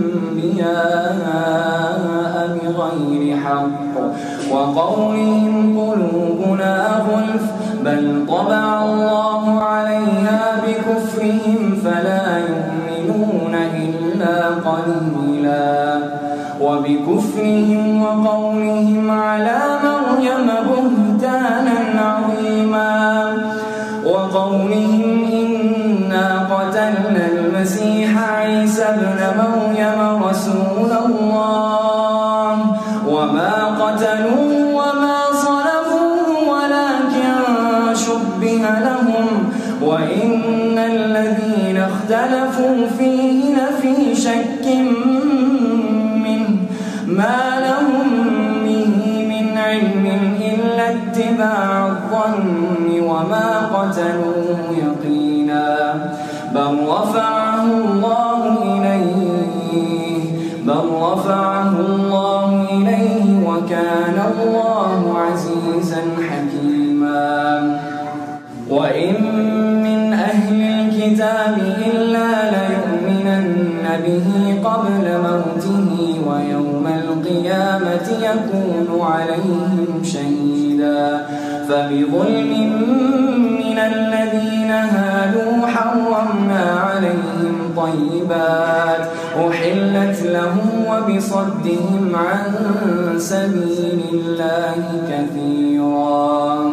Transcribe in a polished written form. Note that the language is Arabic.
الأنبياء بغير حق وقولهم قلوبنا غلف بل طبع الله عليها بكفرهم فلا يؤمنون إلا قليلا وبكفرهم وقولهم على مريم بهتانا عظيما وقولهم إنا قتلنا المسيح عيسى ابن مريم رسول الله وما قتلوه وما صلبوه ولكن شبه لهم وإن الذين اختلفوا فيه لفي شك منه ما لهم به من علم إلا اتباع الظن وما قتلوه يقينا بل رفعه الله إليه وكان الله عزيزا حكيما وإن من أهل الكتاب إلا ليؤمنن به قبل موته ويوم القيامة يكون عليهم شهيدا فبظلم من الذين هادوا حرمنا عليهم طيبات أحلت لهم وبصدهم عن سبيل الله كثيرا